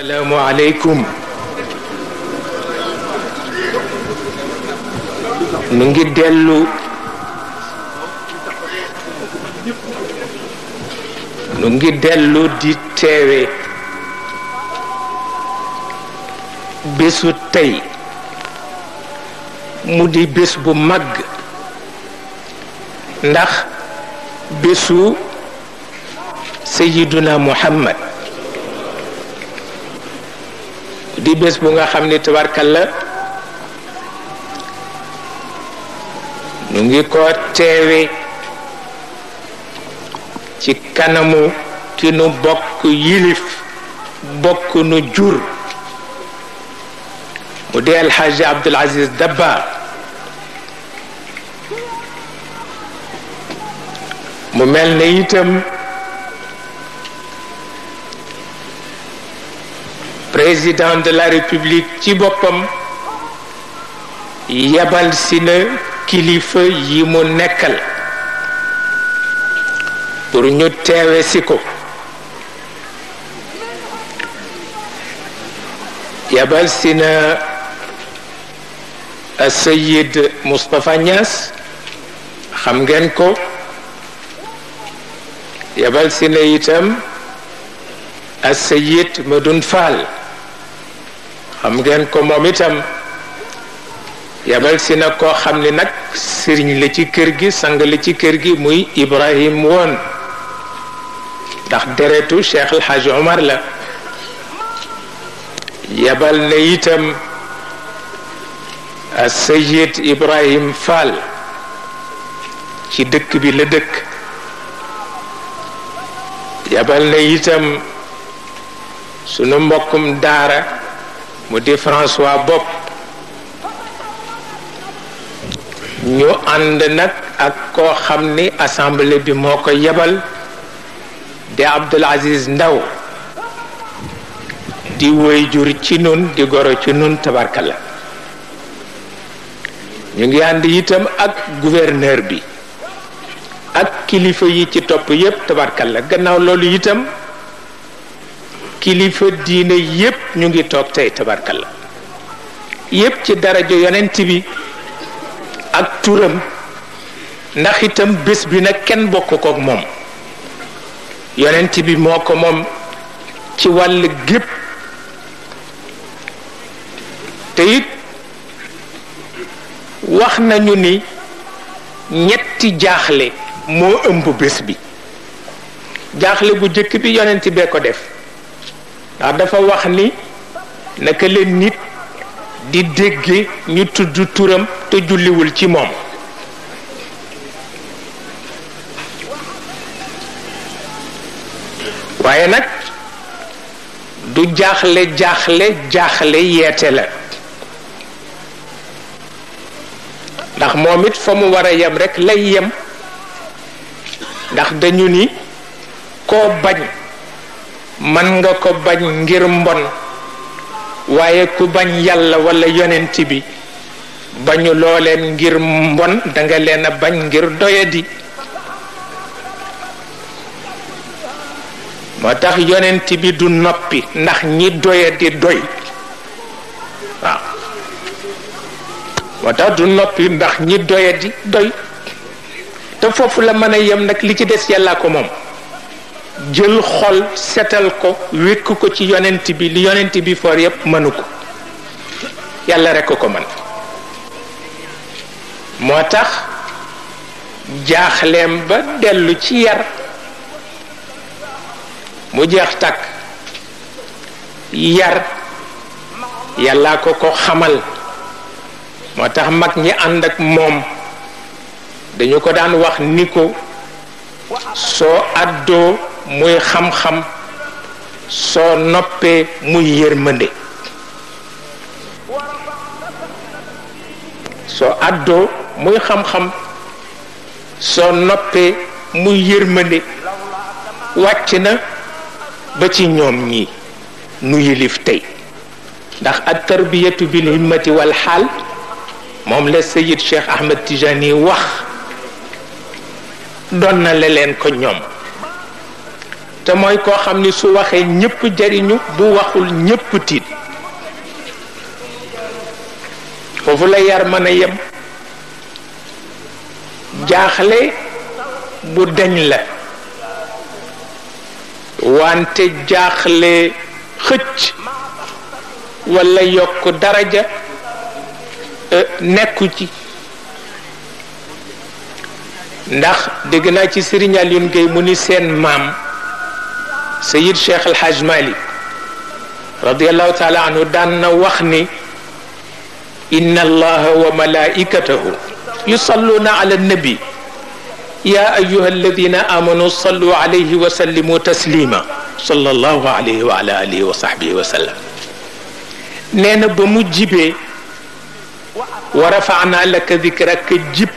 Assalaamu aleykum. nu ngi dellu di teewe bésu tey mu di bés bu mag ndax bésu Sayyiduna Muhammad di bés bu nga xam ni tabarkalla nu ngi ko teewe ci kanamu ki nu bokk yilif bokk nu jur mu di Alxaaji Abdul Aziz Dabakh mu mel ne itam président de la République ci boppam yebal si na kilifa yi mu nekkal pour ñu teewe si ko yebal si na Sayid Moustapha Niass xam ngeen ko yebal si na itam Sayid Madoun Fall xam ngeen ko moom itam yabal si na koo xam ni nag sëriñ la ci kër gi sang la ci kër gi muy Ibrahim woon ndax deretu Cheikh El Hadj Omar la yabal na itam Sayid Ibrahim Fall ci dëkk bi la dëkk yabal na itam sunu mbokkum daara mu di François Bopp ñu ànd nag ak koo xam ni assemblée bi moo ko yebal di Abdul Aziz Ndaw di waajur ci nun di goro ci nun tabarkalla ñu ngi ànd itam ak gouverneur bi ak kilifa yi ci topp yépp tabarkalla gannaaw loolu itam kilifa diine yépp ñu ngi toog tey tabarkalla yépp ci daraja yonent bi ak turam ndax itam bés bi nag kenn bokk kook moom yonent bi moo ko moom ci wàll gépp te it wax nañu ni ñetti jaaxle moo ëmb bés bi jaaxle bu jëkk bi yonent bee ko def ndax dafa wax ni naka leen nit di dégge ñu tudd turam te julliwul ci moom waaye nag du jaaxle yeete la ndax moom it fa mu war a yem rekk lay yem ndax dañu ni koo bañ man nga ko bañ ngir mbon waaye ku bañ yàlla walla yonent bi bañu looleen ngir mbon danga leen a bañ ngir doyadi moo tax yonent bi du noppi ndax ñi doyadi doy waaw moo tax du noppi ndax ñi doyadi doy te foofu la mën a yem nag li ci des yàllaa ko moom jël xol setal ko wékk ko ci yonent bi li yonent bi for yépp mënu ko yàlla rekk ko mën moo tax jaaxleem ba dellu ci yar mu jeex takk yar yàllaa ko ko xamal moo tax mag ñi ànd ak moom dañu ko daan wax ni ko soo àddoo muy xam-xam soo noppee muy yërmande soo àddoo muy xam-xam soo noppee muy yërmande wàcc na ba ci ñoom ñi nu yilif tey ndax at tarbiyatu bil himmati wal xaal moom la Sayid Cheikh Ahmed Tijani wax doon na leen ko ñoom te mooy koo xam ni su waxee ñépp jariñu bu waxul ñépp tiit foofu la yar mën a yem jaaxle bu deñ la wante jaaxle xëcc walla yokk daraja nekku ci ndax dégg naa ci Serigne Alioune Gueye mu ni seen maam Sayid Cheikh El Hadj Malick radiallahu taala anhu daan na wax ni inna allaha wa malaikatahu yusalluna ala nabi ya ayuha alladina amanu sallu alayhi wa sallimu taslima sallallahu alayhi wa ala alihi wa sahbihi wa sallam nee na ba mu jibee wa rafa'na laka dhikraka jib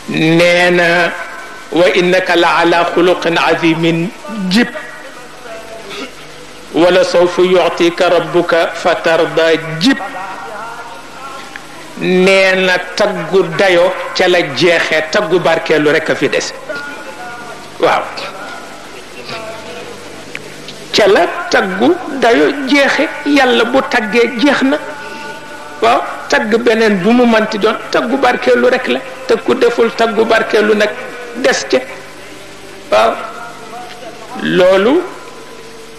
nee na wa innaka la ala xuluqin azimin jib wala sawfa yu'tika rabbuka fatarda jib nee na taggu dayo ca la jeexee taggu barkeelu rekk a fi des waaw ca la taggu dayo jeexe yàlla bu taggee jeex na waaw tagg beneen bu mu manti doon taggu barkeelu rekk la te ku deful taggu barkeelu nag des ca waaw loolu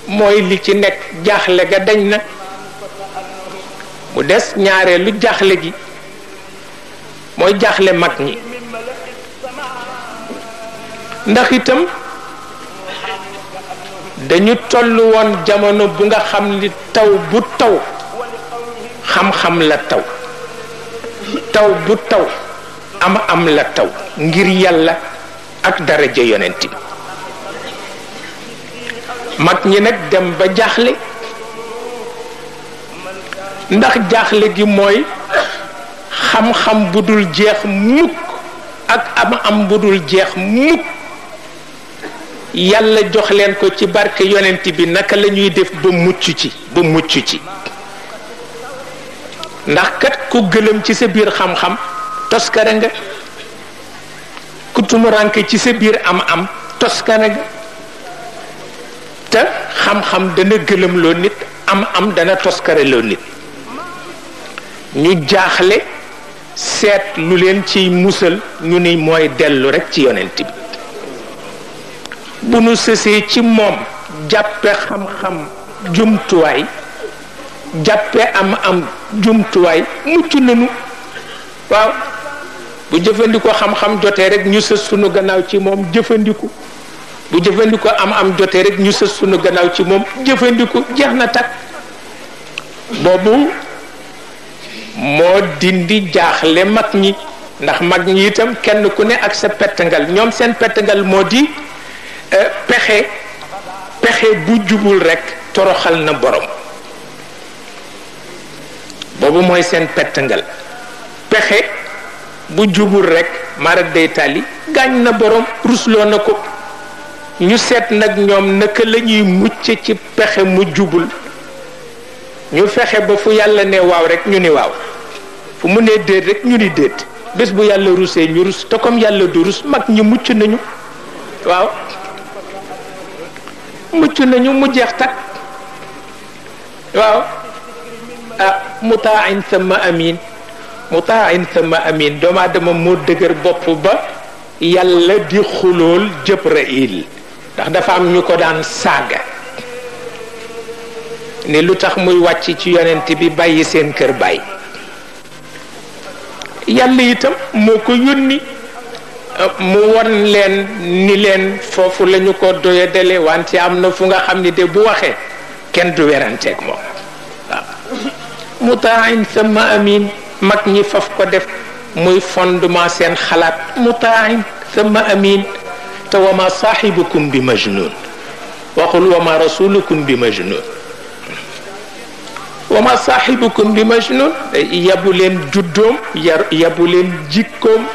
mooy li ci nekk jaaxle ga dañ na mu des ñaareelu jaaxle gi mooy jaaxle mag ñi ndax itam dañu toll woon jamono bu nga xam ni taw bu taw xam-xam la taw taw bu taw am la taw ngir yàlla ak daraja yonent bi mag ñi nag dem ba jaaxle ndax jaaxle gi mooy xam-xam bu dul jeex mukk ak am bu dul jeex mukk yàlla jox leen ko ci barke yonent bi naka la ñuy def ba mucc ci ndax kat ku gëlëm ci sa biir xam-xam toskare nga ku tumuranke ci sa biir am toskare nga te xam-xam dana gëlëm loo nit am dana toskare loo nit ñu jaaxle seet lu leen ciy musal ñu ni mooy dellu rekk ci yonent bi bu nu sësee ci moom jàppe xam-xam jumtuwaay jàppe am jumtuwaay mucc nañu waaw bu jëfandikoo xam-xam jotee rek ñu sës sunu gannaaw ci moom jëfandiku bu jëfandikoo am jotee rek ñu sës sunu gannaaw ci moom jëfandiku jeex na takk boobu moo dindi jaaxle mag ñi ndax mag ñi itam kenn ku ne ak sa pettangal ñoom seen pettangal moo di pexe bu jubul rek toroxal na borom boobu mooy seen pettangal pexe bu jubul rek mara day tali gaañ na borom rusloo na ko ñu seet nag ñoom naka la ñuy mucc ci pexe mu jubul ñu fexe ba fu yàlla ne waaw rek ñu ni waaw fu mu nee déet rek ñu ni déet bés bu yàlla rusee ñu rus te comme yàlla du rus mag ñi mucc nañu waaw mucc nañu mu jeex takk waaw mutaan thumma amin doomu aadama moo dëgër bopp ba yàlla di xulool Jibril ndax dafa am ñu ko daan saaga ni lu tax muy wàcc ci yonent bi bàyyi seen kër bàyyi yàlla itam moo ko yónni mu won leen ni leen foofu lañu ko doyadale wante am na fu nga xam ni de bu waxee kenn du weranteeg moom waaw mutaan thumma amin mag ñi faf ko def muy fondement seen xalaat mutaan thumma amin te wa ma saaxibukum bi majnun waxul wa ma rasulukum bi majnun wa ma saaxibukum bi majnun yabu leen juddoom yabu leen jikkoom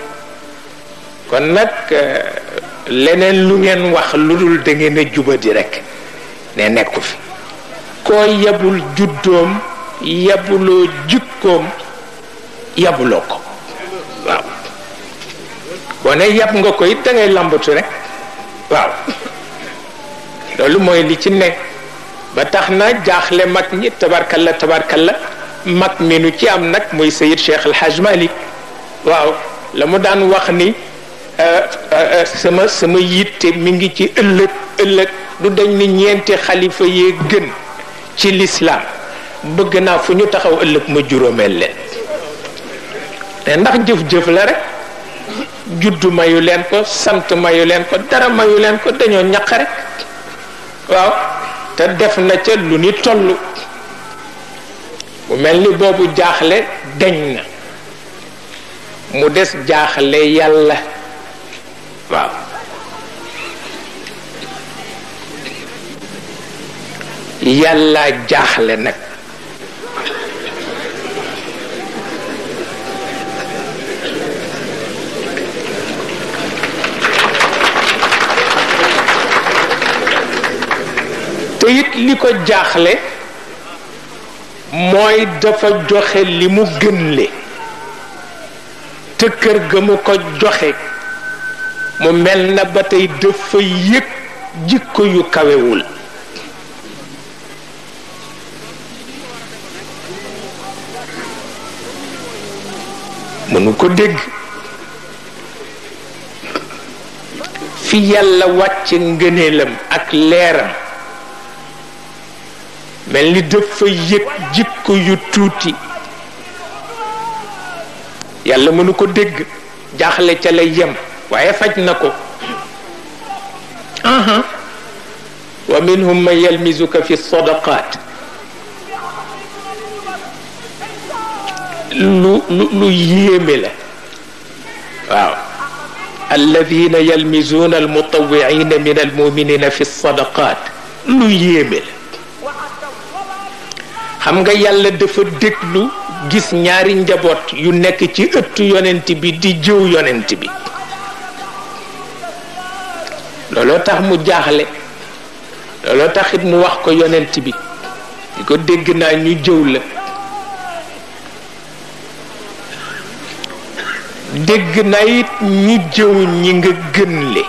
kon nag leneen lu ngeen wax lu dul da ngeen a jubadi rek ne nekku fi koo yabul juddoom yabuloo jikkoom yabuloo ko waaw boo ne yab nga ko it da ngay lambatu rek waaw loolu mooy li ci ne ba tax na jaaxle mag ñi tabarkalla mag mi nu ci am nag muy Seyid Cheikh El Hadj Malick waaw la mu daan wax ni sama yitte mi ngi ci ëllëg du dañ ni ñeenti xalifa yee gën ci lislaam bëgg naa fu ñu taxaw ëllëg ma juróomeel leen te ndax jëf-jëf la rek juddu mayu leen ko sant mayu leen ko dara mayu leen ko dañoo ñaq rek waaw te def na ca lu ni toll mu mel ni boobu jaaxle deñ na mu des jaaxle yàlla waaw yàlla jaaxle nag te it li ko jaaxle mooy dafa joxe li mu gënle te kër ga mu ko joxe mu mel na ba tey dafa yëg jikko yu kawewul mënu ko dégg fi yàlla wàcce ngëneelam ak leeram mel ni dafa yëg jikko yu tuuti yàlla mënu ko dégg jaaxle ca lay yem waaye faj na ko wa minhum man yalmizuka fi sadaqat lu yéeme la waaw alladina yalmizuna almutawwi'ina min almuminina fi sadaqat lu yéeme la xam nga yàlla dafa déglu gis ñaari njaboot yu nekk ci ëttu yonent bi di jëw yonent bi looloo tax mu jaaxle looloo tax it mu wax ko yonent bi di ko dégg naa ñu jëw la dégg naa it ñu jëw ñi nga gënle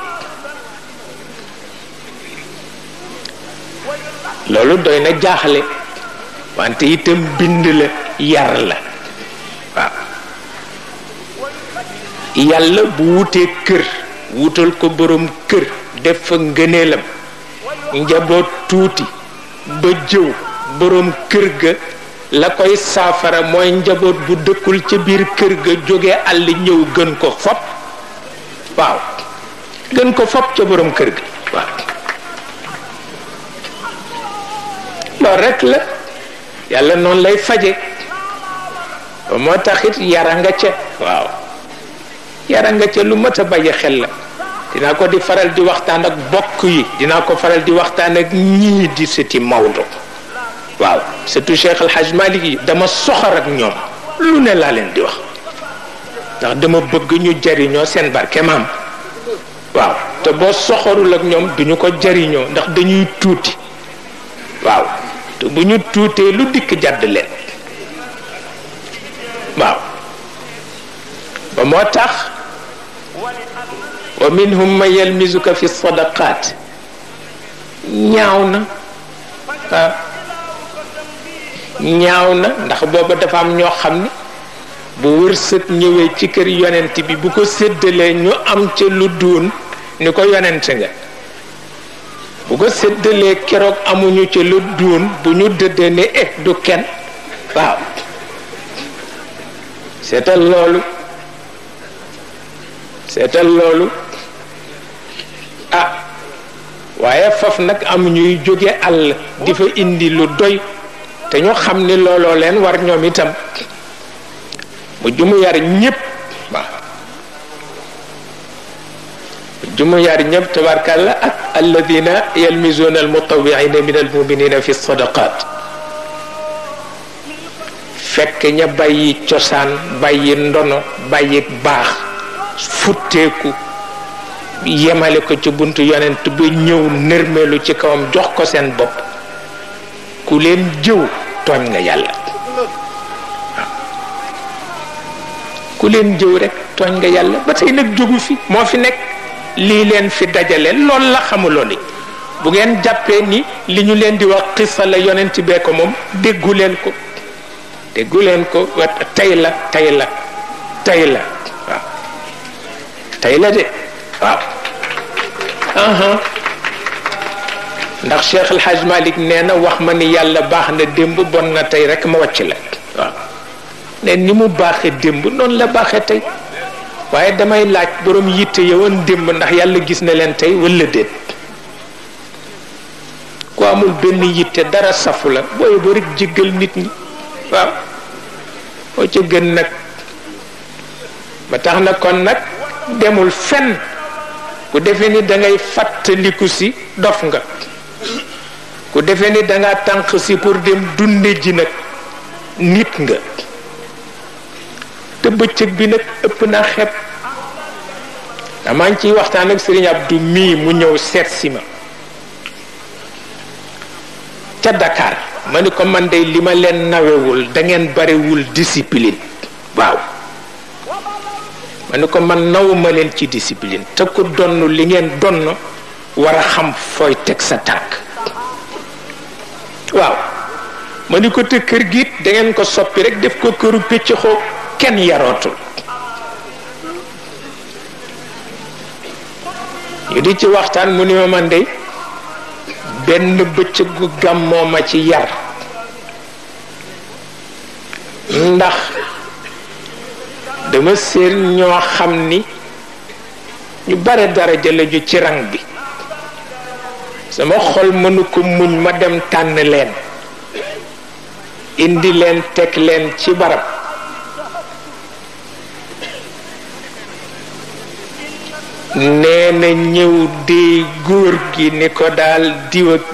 loolu doy na jaaxle wante itam bind la yar la waaw yàlla bu wutee kër wutal ko borom kër def fa ngëneelam njaboot tuuti ba jëw borom kër ga la koy saafara mooy njaboot bu dëkkul ca biir kër ga jóge àll ñëw gën ko fop waaw gën ko fop ca borom kër ga waaw loolu rek la yàlla noonu lay faje ba moo taxit yara nga ca waaw yara nga ca lu mat a bàyyi xel la dinaa ko di faral di waxtaan ak bokk yi dinaa ko faral di waxtaan ak ñii di sëti Maodo waaw surtout Cheikh El Hadj Malick yi dama soxor ak ñoom lu ne laa leen di wax ndax dama bëgg ñu jariñoo seen barke maam waaw te boo soxorul ak ñoom duñu ko jariñoo ndax dañuy tuuti waaw te bu ñu tuutee lu dikk jàdd leen waaw ba moo tax wa minhum man yalmizuka fi sadaqat ñaaw na waaw ñaaw na ndax booba dafa am ñoo xam ne bu wërsëg ñëwee ci kër yonent bi bu ko séddalee ñu am ca lu doon ni ko yonent nga bu ko séddalee keroog amuñu ca lu doon bu ñu dëddee ne du kenn waaw seetal loolu waaye faf nag am ñuy jóge àll di fa indi lu doy te ñu xam ni looloo leen war ñoom itam mu jumu yar ñépp waaw jumu yar ñépp tabarkalla ak alladina yalmizuna almutawwi'ina min almuminina fi sadaqat fekk ña bàyyi cosaan bàyyi ndono bàyyi baax futteeku yemale ko ci buntu yonent ba ñëw nërmeelu ci kawam jox ko seen bopp ku leen jëw tooñ nga yàlla ku leen jëw rek tooñ nga yàlla ba tey nag jógu fi moo fi nekk lii leen fi dajale lool la xamuloo ni bu ngeen jàppee ni li ñu leen di wax xissa la yonent bee ko moom déggu leen ko tey la waaw tey la de waaw ndax Cheikh El Hadj Malick nee na wax ma ni yàlla baax na démb bon na tey rek ma wàcc la waaw ne ni mu baaxee démb noonu la baaxee tey waaye damay laaj borom yitte yowoon démb ndax yàlla gis na leen tey wala déet ku amul benn yitte dara safu la booy ba rek jéggal nit ñi waaw moo ca gën nag ba tax na kon nag demul fenn ku defee ni da ngay fàttaliku si dof nga ku defee ni da ngaa tànq si pour dem dunde ji nag nit nga te bëccëg bi nag ëpp naa xeeb damaa ngi ciy waxtaan ak Serigne Abdou mii mu ñëw seet si ma ca Dakar ma ni ko man de li ma leen nawewul da ngeen barewul discipline waaw ma ni ko man nawuma leen ci discipline te ku donn li ngeen donn war a xam fooy teg sa tànk waaw ma ni ko te kër gi da ngeen ko soppi rek def ko këru pëcc xoo kenn yarootul ñu di ci waxtaan mu ni ma man de benn bëccëgu gàmmoo ma ci yar ndax dama seen ñoo xam ni ñu bare daraja lañu ci rang bi sama xol mënu ko muñ ma dem tànn leen indi leen teg leen ci barab nee na ñëw di góor gi ni ko daal diw ak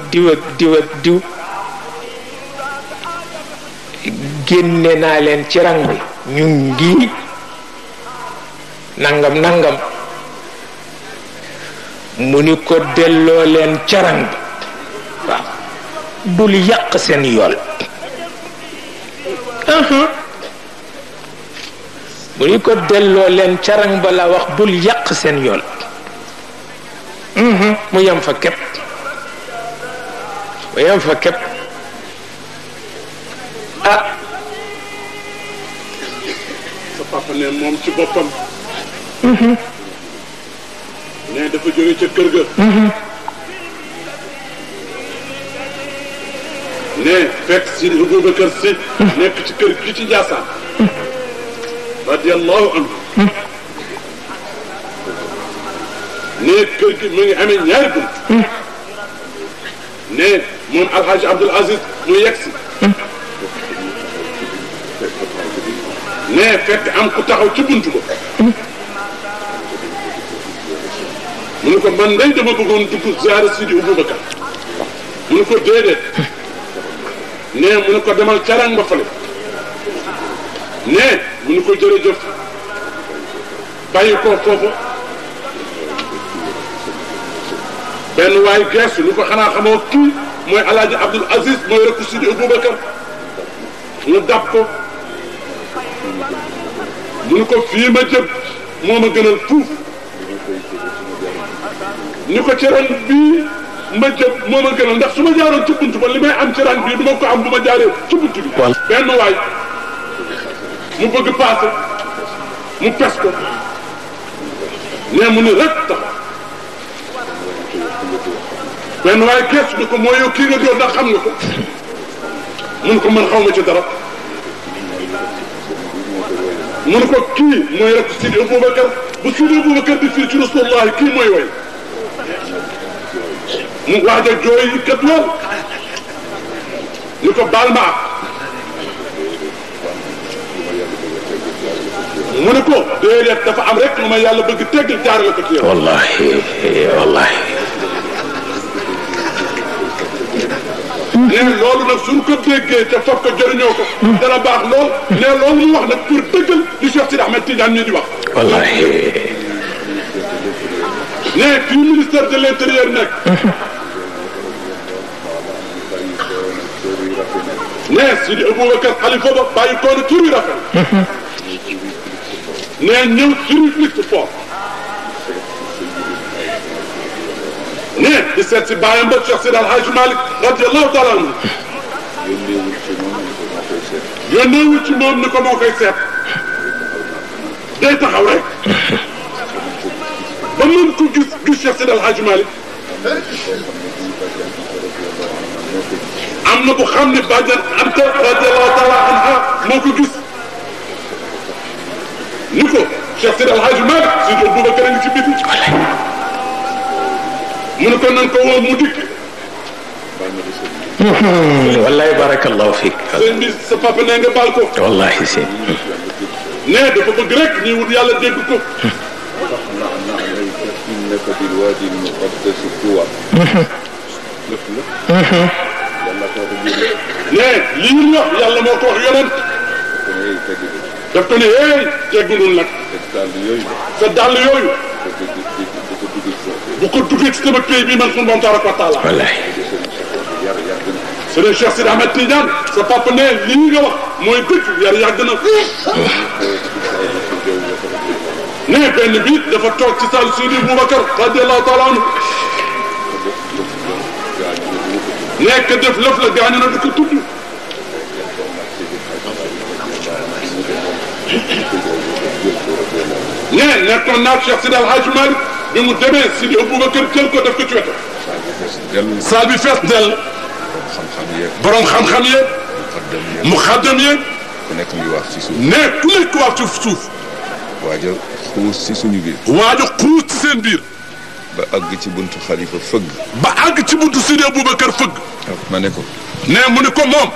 diw génne naa leen ci rang bi ñu ngi nangam mu ni ko delloo leen ca rang bi waaw bul yàq seen yool mu ni ko delloo leen ca rang ba la wax bul yàq seen yool mu yem fa képp ah sa papa ne moom ci boppam ne dafa jóge ca kër ga ne fekk si Aboubacar Si nekk ci kër gi ci Njaasaan radiyallahu anhu ne kër gi mu ngi amee ñaari bunt ne moom Alhaji Abdoul Aziz mu yegg si ne fekk am ku taxaw ci buntu ba mu ne ko man day dama bëggoon dugg ziyaara Sidi Aboubacar mu ne ko déedéet ne mu ne ko demal carang ba fale ne mu ne ko jërëjëf bàyyi ko foofu benn waay geesu lu ko xanaa xamoo kii mooy Alaaji Abdoul Aziz mooy rekku Sidi Aboubacar mu dab ko mu ne ko fii ma jëm moo ma gënal fuuf ñu ko ci ran bii ma jëm moo ma gënal ndax su ma jaaroon ci bunt ba li may am ci ran bii du ma ko am bu ma jaaree ci bunt bi benn waay mu bëgg paase mu pes ko nee mu ni rek tax benn waay gees ni ko moo yow kii nga doon ndax xam nga ko mun ko mën xaw ma ci dara mun ko kii mooy rek Sidi Aboubacar bu Sidi Aboubacar di fii ci Rasulullah kii mooy way mu waaj a jooy yi kat lool ni ko baal ma mu ne ko déedéet dafa am rek lu ma yàlla bëgg teggal jaarale ko ci yow wallahi nee loolu nag suñ ko déggee te foog ko jëriñoo ko dana baax lool nee loolu mu wax nag pour dëggal li Cheikh Sidi Ahmed Tidiane ñu di wax wallahi nee fii ministère de l'intérieur nekk nee Sidi Aboubacar xalifa ba bàyyi koona tur wi rafet nee ñëw sur liste fort ne di seet si bàyyam ba Cheikh Seydi El Hadji Malick radiyallahu taala anhu yónneewul ci moom ni ko moo koy seet day taxaw rek ba mën ko gis Cheikh Seydi El Hadji Malick am na bu xam ne bàjjan Anta radiyallahu taala anha moo ko gis ni ko Cheikh Seydi El Hadji Malick si do Boubacar a ngi ci biti mu ne ko nan ko woo mu dikk wallahi barakallahu fiik sëñ bi sa papa ne nga baal ko wallahi si ne dafa bëgg rek ñi wut yàlla dégg ko innaka bil wadi al muqaddas tuwa ne li ñu wax yàlla moo ko wax yonent daf ko ne hey jéggulul nag sa dàll yooyu bu ko duggee ci sama pays bi man sunu borom tabaraka wa taala wallahi Serigne Cheikh Sidi Ahmed Tidiane sa papa ne lii nga wax mooy dëgg yar yàgg na ne benn bi dafa toog ci saal Sidi Boubacar radiyallahu taala anhu nekk def lëf la gaañu na di ko tudd ne nekkoon naag Cheikh Sidi El Hadji Malick bi mu demee Sidi Boubacar jël ko def ko ci wetam saal bi fees dell borom xam-xam yeeg muxaddam yeeg ku nekk ngi wax ci suuf ne ku nekk wax ci suuf waaja xuus ci suñu biir waaja xuus ci seen biir ba àgg ci buntu xalifa fëgg ba àgg ci buntu Sidi Boubacar fëgg ma ne ko ne mu ne ko moom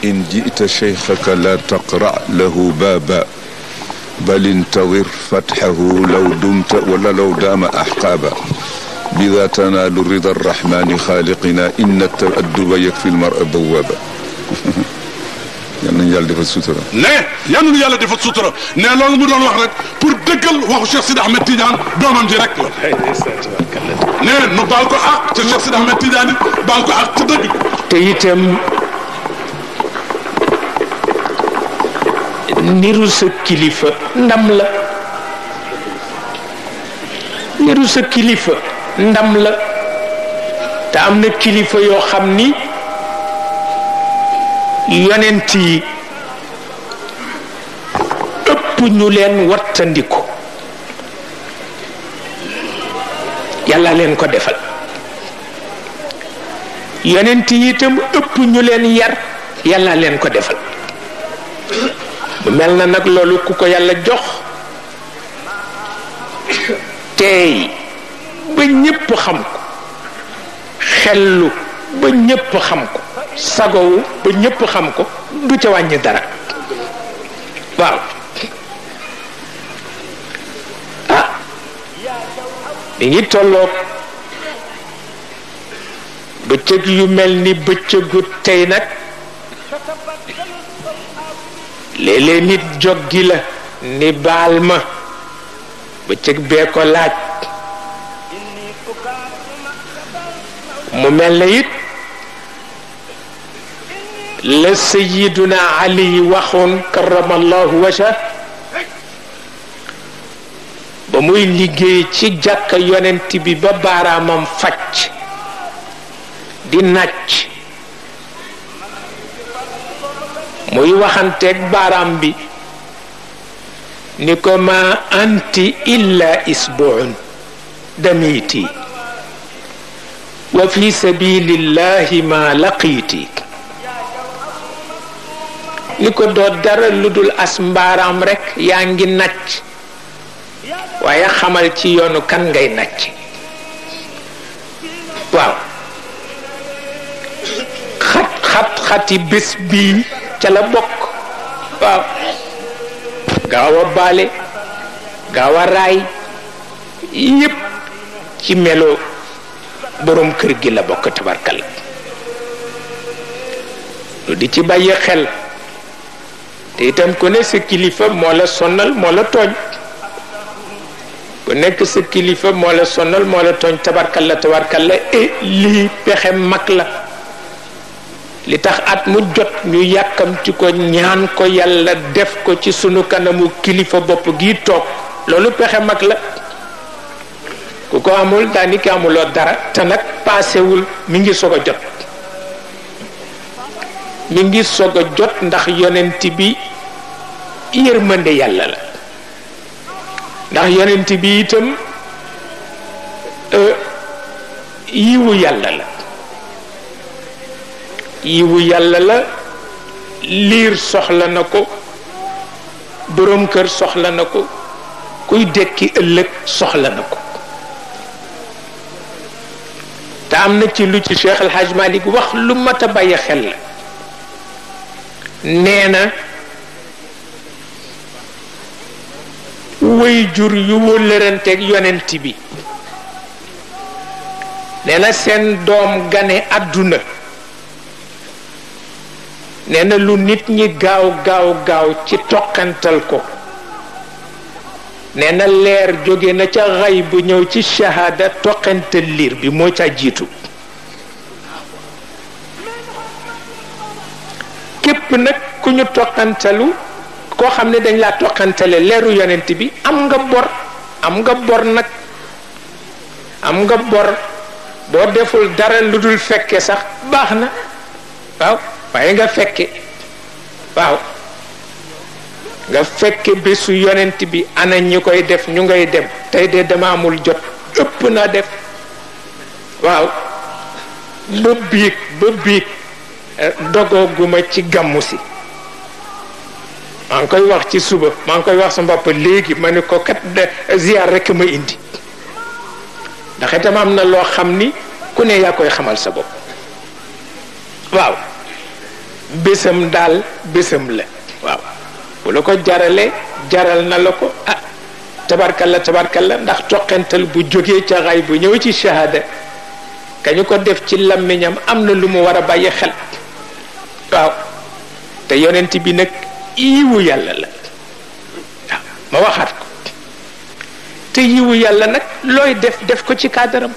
in jita cheikhaka la taqra lahu baaba bal intadir fatxahu law dumta wala law daama axqaaba bida tanaalu rida arrahmani xaaliqina inna taadduba yakfi lmara bawaaba yal nañu yàlla defal sutura ne yal nañu yàlla defal sutura ne loolu mu doon wax rek pour dëggal waxu Cheikh Sidi Ahmed Tidiane doomam ji rek la ne nu baal ko àq te Cheikh Sidi Ahmed Tidiane baal ko àq ci dëgg te itam niru sa kilifa ndam la niru sa kilifa ndam la te am na kilifa yoo xam ni yonent yi ëpp ñu leen wattandiku yàlla leen ko defal yonent yi itam ëpp ñu leen yar yàlla leen ko defal bu mel na nag loolu ku ko yàlla jox teey ba ñépp xam ko xellu ba ñépp xam ko sagowu ba ñépp xam ko du ca wàññi dara waaw ah mi ngi tolloog bëccëg yu mel ni bëccëgu tey nag léeg-léeg nit joggi la ni baal ma bëccëg bee ko laaj mu mel na it la sayiduna ali waxoon karamallahu wajha ba muy liggéey ci jàkka yonent bi ba baaraamam facc di nàcc muy waxanteeg baaraam bi ni ko ma anti illa isbuun damiti wa fi sabilillahi ma laqiiti ni ko doo dara lu dul as mbaaraam rekk yaa ngi nàcc waaye xamal ci yoonu kan ngay nàcc waaw xati bés bii ca la bokk waaw gaaw a baale gaaw a raay yépp ci melo borom kër gi la bokk tabarkal lu di ci bàyyi xel te itam ku ne sa kilifa moo la sonal moo la tooñ ku nekk sa kilifa moo la sonal moo la tooñ tabarkal la lii pexe mag la li tax at mu jot ñu yàkkamti ko ñaan ko yàlla def ko ci sunu kanamu kilifa bopp gi toog loolu pexe mag la ku ko amul daanaka amuloo dara te nag paasewul mi ngi soog a jot mi ngi soog a jot ndax yonent bi yërmande yàlla la ndax yonent bi itam yiwu yàlla la yiwu yàlla la liir soxla na ko boroom kër soxla na ko kuy dekki ëllëg soxla na ko te am na ci lu ci Cheikh El Hadj Malick wax lu mat a bàyyi xel la nee na way jur yu wëllëranteeg yonent bi nee na seen doom gane àdduna nee na lu nit ñi gaaw ci toqantal ko nee na leer jóge na ca xay bu ñëw ci shahada toqantal liir bi moo ca jiitu képp nag ku ñu toqantalu koo xam ne dañ laa toqantale leeru yonent bi am nga bor nag am nga bor boo deful dara lu dul fekke sax baax na waaw waaye nga fekke waaw nga fekke bésu yonent bi ana ñi koy def ñu ngay dem tey de dama amul jot ëpp naa def waaw ba biig dogooguma ci gàmmu si maa ngi koy wax ci suba maa ngi koy wax sa bopp léegi ma ne ko kat de ziar rek ma indi ndax itam am na loo xam ni ku ne yaa koy xamal sa bopp waaw bésam daal bésam la waaw bu la ko jaralee jaral na la ko ah tabarkalla ndax toqental bu jógee ca xay bu ñëw ci shahada kañu ko def ci làmmiñam am na lu mu war a bàyyi xel waaw te yonent bi nag yiwu yàlla la waaw ma waxaat ko te yiwu yàlla nag looy def ko ci kàddaram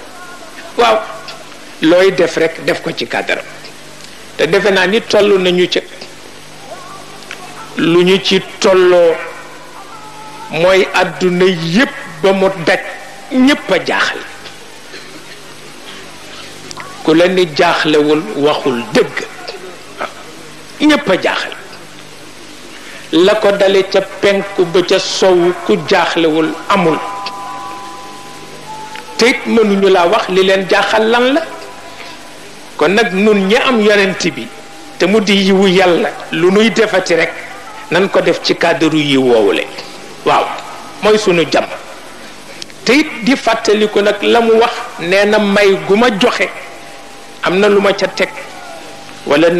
waaw looy def rek def ko ci kàddaram te defe naa ni toll nañu ca lu ñu ci tolloo mooy àdduna yépp ba mu daj ñépp a jaaxle ku la ni jaaxlewul waxul dëgg waaw ñépp a jaaxle la ko dale ca penku ba ca sowu ku jaaxlewul amul te it mënuñu laa wax li leen jaaxal lan la kon nag nun ñi am yonent bi te mu di yiwu yàlla lu nuy defati rek nan ko def ci cadre yi woowule waaw mooy sunu jàmm te it di fàttaliku nag la mu wax nee na may gu ma joxe am na lu ma ca teg wala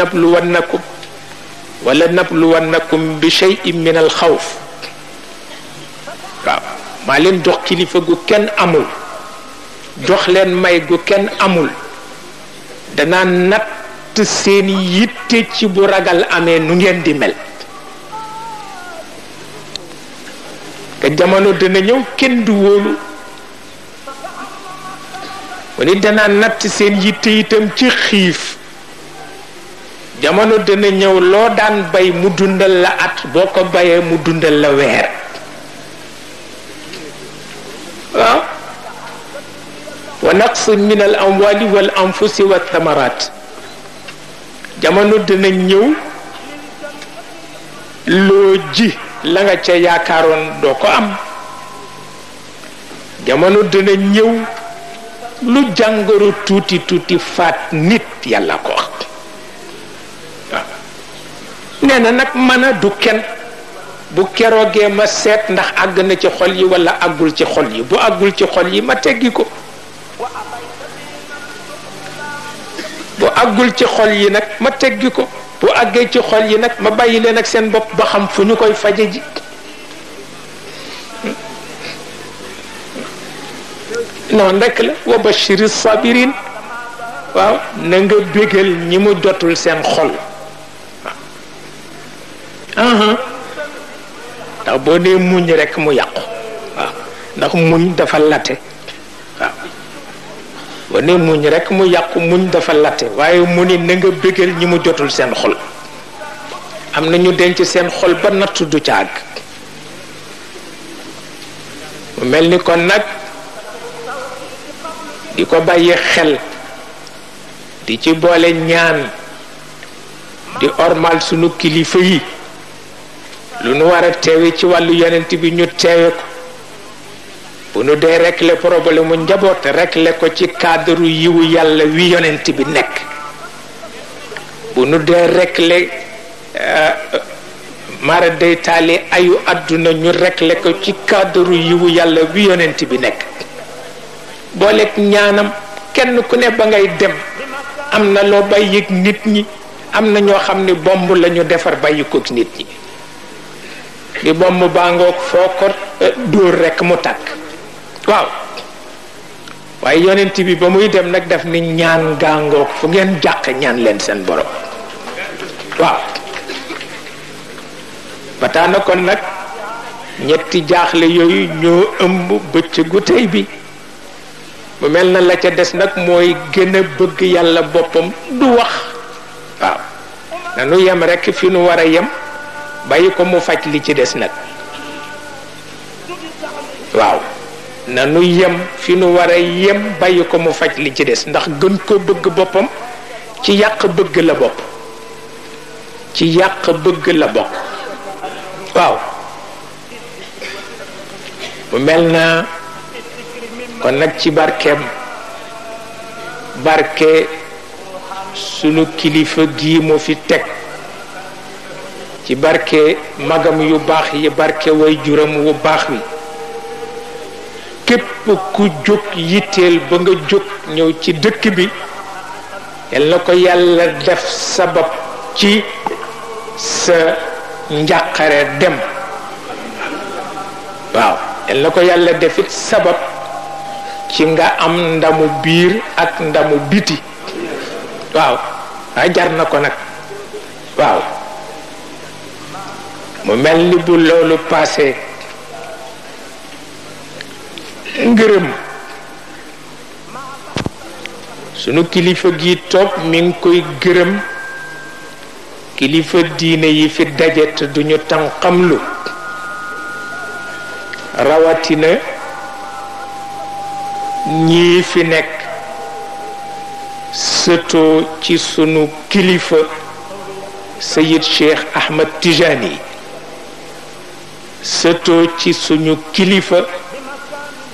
nabluwannakum bi shay'in min al xawf waaw maa leen jox kilifa gu kenn amul jox leen may gu kenn amul danaa natt seen yitte ci bu ragal amee nu ngeen di mel te jamono dina ñëw kenn du wóolu wani danaa natt seen yitte itam ci xiif jamono dina ñëw loo daan bay mu dundal la at boo ko bayee mu dundal la weer waaw wa naqsin min al amwali wal anfusi wa thamarat jamono dina ñëw loo ji la nga ca yaakaaroon doo ko am jamono dina ñëw lu jàngoro tuuti faat nit yàlla ko wax waaw nee na nag mën a du kenn bu keroogee ma seet ndax àgg na ci xol yi wala àggul ci xol yi bu àggul ci xol yi ma teggi ko bu àggul ci xol yi nag ma teggi ko bu àggee ci xol yi nag ma bàyyi leen ak seen bopp ba xam fu ñu koy faje ji noonu rek la wa bashiri sabirin waaw na nga bégal ñi mu jotul seen xol waaw ndax boo nee muñ rek mu yàqu waaw ndax muñ dafa latte waaw boo nee muñ rek mu yàqu muñ dafa latte waaye mu ni na nga bégal ñi mu jotul seen xol am na ñu denc seen xol ba natt du ca àgg mu mel ni kon nag di ko bàyyi xel di ci boole ñaan di ormal sunu kilifa yi lu nu war a teewe ci wàllu yonent bi ñu teewe ko bu nu dee régler problème mu njaboot régler ko ci cadre yiwu yàlla wi yonent bi nekk bu nu dee régler mara day taali ayu àdduna ñu régler ko ci cadre yiwu yàlla wi yonent bi nekk booleeg ñaanam kenn ku ne ba ngay dem am na loo bàyyi nit ñi am na ñoo xam ne bomb la ñu defar bàyyi koog nit ñi di bomb baa ngoog foo ko dóor rekk mu tàkk waaw waaye yonent bi ba muy dem nag daf ni ñaan gaa ngoog fu ngeen jàq ñaan leen seen borom waaw ba tax na kon nag ñetti jaaxle yooyu ñoo ëmb bëccëgu tey bi mu mel na la ca des nag mooy gën a bëgg yàlla boppam du wax waaw nanu yem rekk fi nu war a yem bàyyi ko mu faj li ci des nag waaw nanu yem fi nu war a yem bàyyi ko mu faj li ci des ndax gën ko bëgg boppam ci yàq bëgg la bopp ci yàq bëgg la bokk waaw mu mel na kon nag ci barkeem barke sunu kilifa gii mu fi teg ci barke magam yu baax yi barke way juram wu baax wi képp ku jóg yitteel ba nga jóg ñëw ci dëkk bi yal na ko yàlla def sabab ci sa njàqare dem waaw yal na ko yàlla defit sabab ci nga am ndamu biir ak ndamu biti waaw a jar na ko nag waaw mu mel ni bu loolu passé ngërëm sunu kilifa gi toog mi ngi koy gërëm kilifa diine yi fi daje te duñu tànqamlu rawatina ñii fi nekk sëtoo ci sunu kilifa Sayid Cheikh Ahmed Tijani sëtoo ci suñu kilifa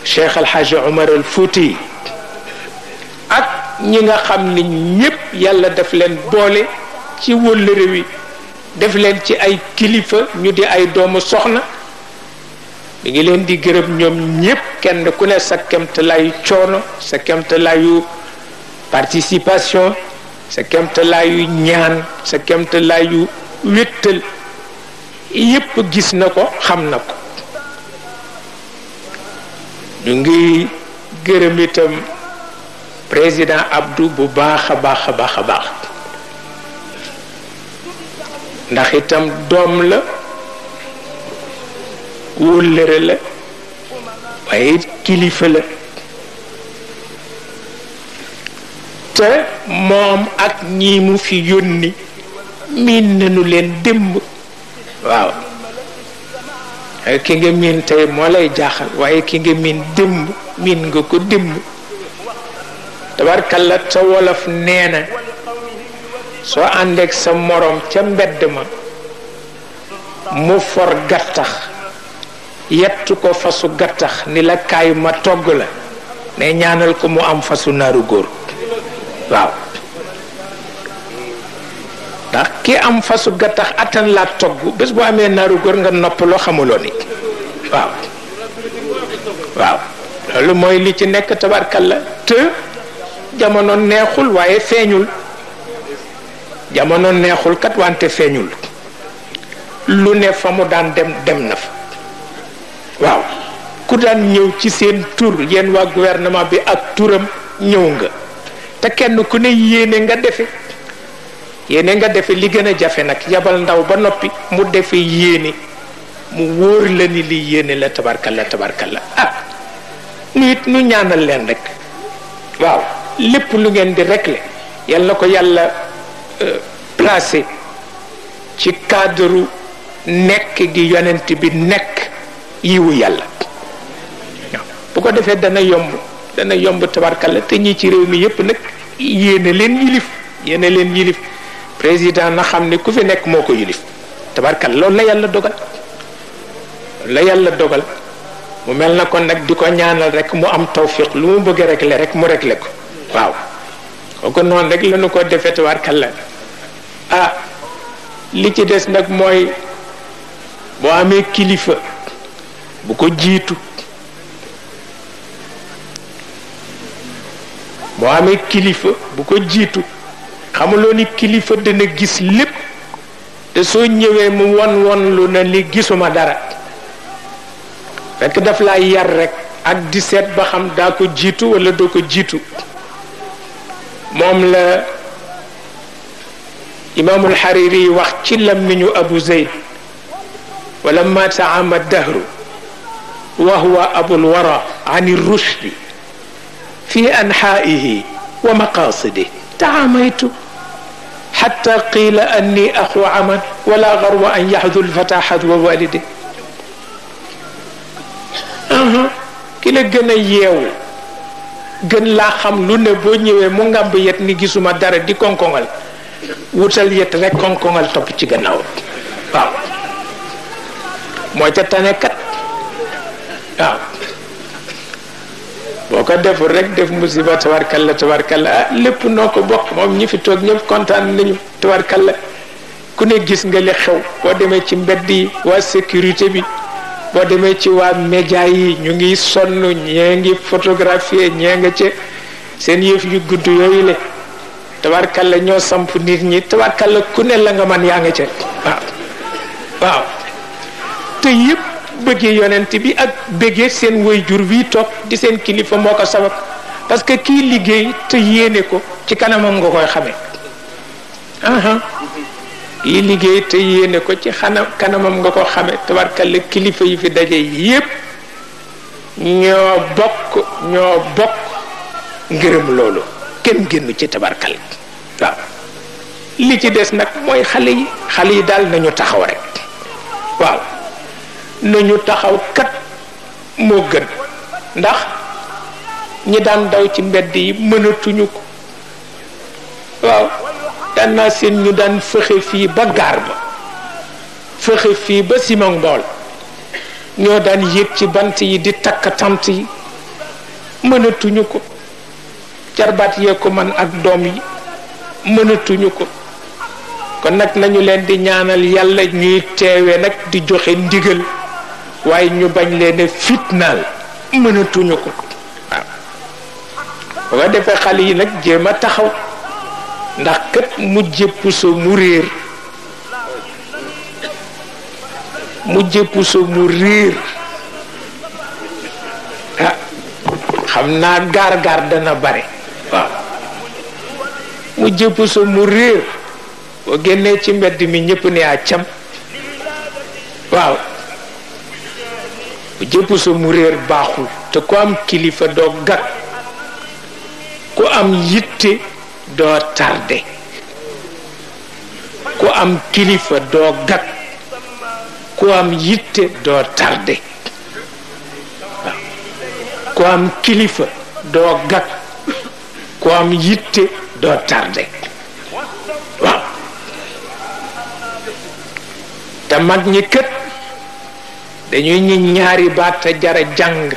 Cheikh Alhaji Omar al Fouti ak ñi nga xam ni ñépp yàlla daf leen boole ci wëllëre wi def leen ci ay kilifa ñu di ay doomu soxna mi ngi leen di gërëm ñoom ñépp kenn ku ne sa kemtalaayu coono sa kemtalaayu participation sa kemtalaayu ñaan sa kemtalaayu wéttal yépp gis na ko xam na ko ñu ngi gërëm itam président Abdou bu baax a baax a baax a baax ndax itam doom la wóllëre la waaye kilifa la te moom ak ñi mu fi yónni miin nañu leen démb waaw ki nga miin tey moo lay jaaxal waaye ki nga miin démb miin nga ko démb tabarkalla te wolof nee na soo àndeek sa moroom ca mbedd ma mu for gattax yettu ko fasu gattax ni la kaay ma togg la ne ñaanal ko mu am fasu naaru góor waaw ndax ki am fasu gattax attan laa togg bés bu amee naaru góor nga noppaloo xamuloo ni waaw waaw loolu mooy li ci nekk tabarkalla te jamono neexul waaye feeñul jamono neexul kat wante feeñul lu ne fa mu daan dem na fa waaw ku daan ñëw ci seen tur yéen waa gouvernement bi ak turam ñëw nga te kenn ku ne yéene nga defe li gën a jafe nag yabal ndaw ba noppi mu defe yéene mu wóor la ni li yéene la tabarkalla ah nu it nu ñaanal leen rek waaw lépp lu ngeen di régler yal na ko yàlla placé ci cadre nekk gi yonent bi nekk yiwu yàlla bu ko defee dana yomb dana yomb tabarkalla te ñi ci réew mi yépp nag yéene leen yilif président na xam ne ku fi nekk moo ko yilif tabarkalla loolu la yàlla dogal mu mel na kon nag di ko ñaanal rek mu am tawfiq lu mu bëgg a régler rek mu régler ko waaw kooku noonu rek la nu ko defee tabarkalla li ci des nag mooy boo amee kilifa bu ko jiitu xamuloo ni kilifa dana gis lépp te soo ñëwee mu won lu na li gisuma dara fekk daf laa yar rek ak di seet ba xam daa ko jiitu wala doo ko jiitu moom la imaamul Hariri wax ci lammiñu Abu Zayd wala ma taama dahru wa huwa abul wara an rushdi fi anhaa'ihi wa maqaasidi taamaytu xatta qiila anni axu aman wala garwa an yaxdu lfata xadwa walide ki la gën a yeewu gën laa xam lu ne boo ñëwee mu ngàmb yet ni gisuma dara di konkongal wutal yet rek konkongal topp ci gannaaw waaw moo ca tane kat waaw boo ko deful rek def musiba tabarkalla lépp noo ko bokk moom ñi fi toog ñëpp kontaan nañu tabarkalla ku ne gis nga li xew boo demee ci mbedd yi waa sécurité bi boo demee ci waa média yi ñu ngi sonn ñee ngi photographier ñee nga ca seen yëf yu gudd yooyu le tabarkalla ñoo samp nit ñi tabarkalla ku ne la nga man yaa nga ca waaw te yëpp bëggee yonent bi ak bëggee seen waajur wi toog di seen kilifa moo ko sabab parce que kii liggéey te yéene ko ci kanamam nga koy xamee kii liggéey te yéene ko ci kanamam nga ko xamee tabarkalla kilifa yi fi daje yépp ñoo bokk ngërëm loolu kenn génn ci tabarkalla waaw li ci des nag mooy xale yi daal nañu taxaw rek waaw nañu taxaw kat moo gën ndax ñi daan daw ci mbedd yi mënatuñu ko waaw daan naa seen ñu daan fexe fii ba gaar ba fexe fii ba Simon Mbool ñoo daan yéeg ci bant yi di takk tant yi mënatuñu ko jarbaat yee ko man ak doom yi mënatuñu ko kon nag nañu leen di ñaanal yàlla ñuy teewe nag di joxe ndigal waaye ñu bañ leen fitnaal mënatuñu ko waaw bu ko defee xale yi nag jéem a taxaw ndax kat mujje puso mu réer xam naa gaar dana bare waaw mujje puso mu réer boo génnee ci mbedd mi ñëpp ne a cam waaw jëpp sa mu réer baaxul te ku am kilifa doo gag ku am yitte doo tardé ku am kilifa doo gag ku am yitte doo tardé waaw ku am kilifa doo gag ku am yitte doo tardé waaw te mag ñi kët dañuy ñi ñaari baat a jara jàng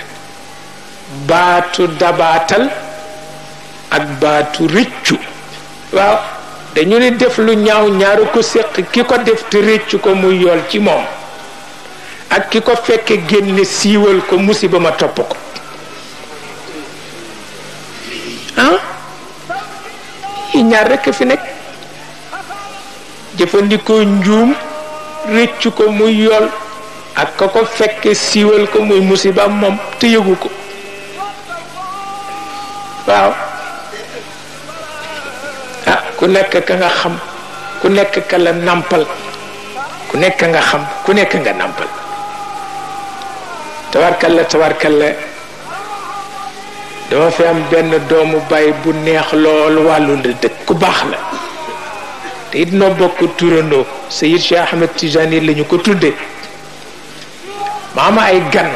baatu dabaatal ak baatu rëccu waaw dañu ne def lu ñaaw ñaaru ko séq ki ko def te rëccu ko muy yool ci moom ak ki ko fekke génne siiwal ko musiba ma topp ko yi ñaar rekk fi nekk jëfandikoo njuum rëccu ko muy yool ak ka ko fekke siiwal ko muy musiba moom te yëgu ko waaw ku nekk ka nga xam ku nekk ka la nampal ku nekk nga xam ku nekk nga nampal tabarkalla dama fi am benn doomu baay bu neex lool wàllu la dëkk ku baax la te it noo bokk turandoo Seyid Cheikh Ahmed Tijani la ñu ko tudde ma am ay gan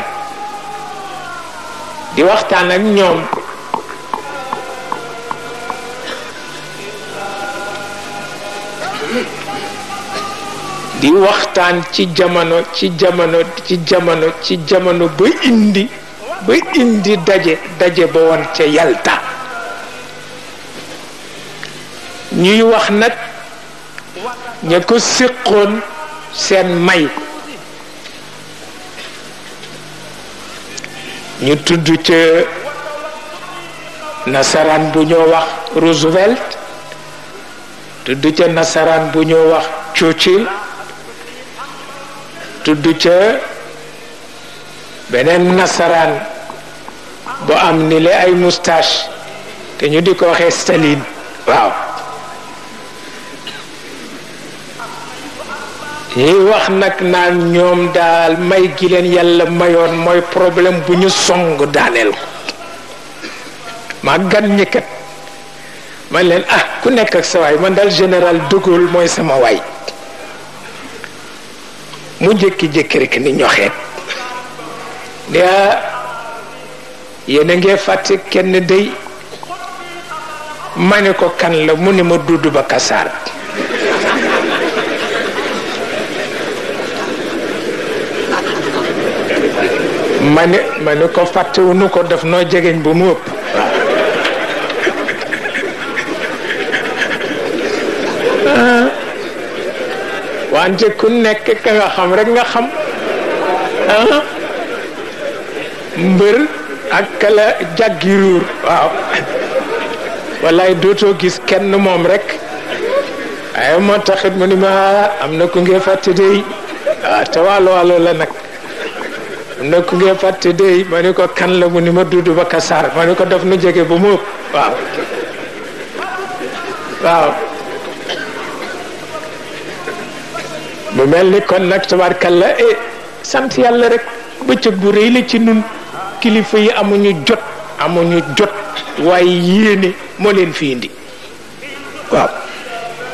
di waxtaan ak ñoom di waxtaan ci jamono ba indi daje ba woon ca Yalta ñuy wax nag ña ko séqoon seen may ñu tudd ca nasaraan bu ñoo wax Roosevelt tudd ca nasaraan bu ñoo wax Churchill tudd ca beneen nasaraan bu am ni le ay moustache te ñu di ko waxee Staline waaw ñuy wax nag naan ñoom daal may gi leen yàlla mayoon mooy problème bu ñu song daaneel ko maa gan ñi kat man leen ku nekk ak sa waay man daal général de Gaulle mooy sama waay mu jékki-jékki rek ni ñoxeet ne yéen a ngee fàtte kenn day ma ne ko kan la mu ne ma Doudou Bakassar ma ne ko fàttewuñu ko def noo jegeñ bu mu ëpp wante ku nekk ka nga xam rek nga xam mbër ak kala jàggi ruur waaw wallaay dootoo gis kenn moom rek ay moo taxit mu ni ma am na ku ngee fàtte dey te waalo la nag am na ku ngee fàtte dey ma ni ko kan la mu ni ma Doudou Bakassar ma ni ko daf nu jege ba mu ëpp waaw mu mel ni kon nag tabarkalla sant yàlla rek bëccëg bu rëy la ci nun kilifa yi amuñu jot waaye yéene moo leen fi indi waaw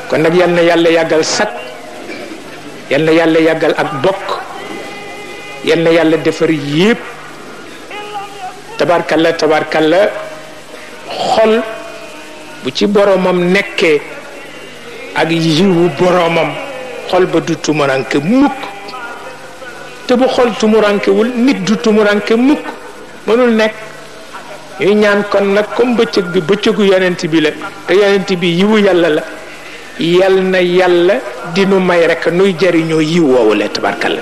kon nag yal na yàlla yàggal sag yal na yàlla yàggal ak bokk yal na yàlla defar yépp tabarkalla xol bu ci boromam nekkee ak yiwu boromam xol ba du tumuranke mukk te bu xol tumurankewul nit du tumuranke mukk mënul nekk ñuy ñaan kon nag comme bëccëg bi bëccëgu yonent bi la te yonent bi yiwu yàlla la yal na yàlla dinu may rek nuy jariñoo yiw woowule tabarkalla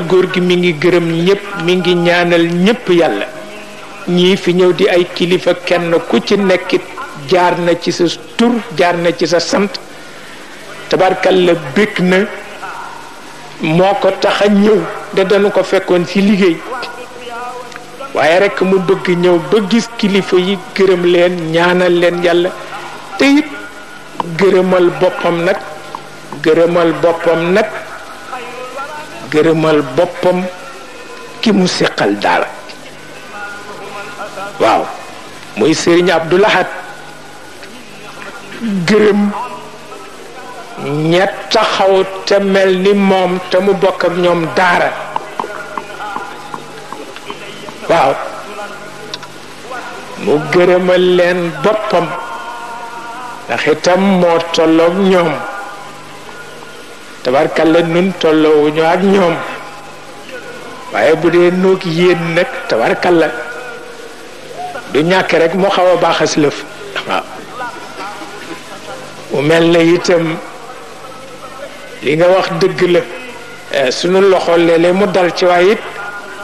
góor gi mi ngi gërëm ñépp mi ngi ñaanal ñépp yàlla ñii fi ñëw di ay kilifa kenn ku ci nekkit jaar na ci sa tur jaar na ci sa sant tabarkalla bég na moo ko tax a ñëw de dañu ko fekkoon ci liggéey waaye rekk mu bëgg ñëw ba gis kilifa yi gërëm leen ñaanal leen yàlla te it gërëmal boppam ki mu seqal daal waaw muy Serigne Abdou Lahad gërëm ña taxaw te mel ni moom te mu bokk ak ñoom daara waaw mu gërëmal leen boppam ndax itam moo tolloog ñoom tabarkalla nun tolloowuñu ak ñoom waaye bu dee noog yéen nag tabarkalla du ñàkk rek mu xaw a baaxas lëf waaw mu mel na itam li nga wax dëgg la sunu loxo léeg-léeg mu dal ci waaye it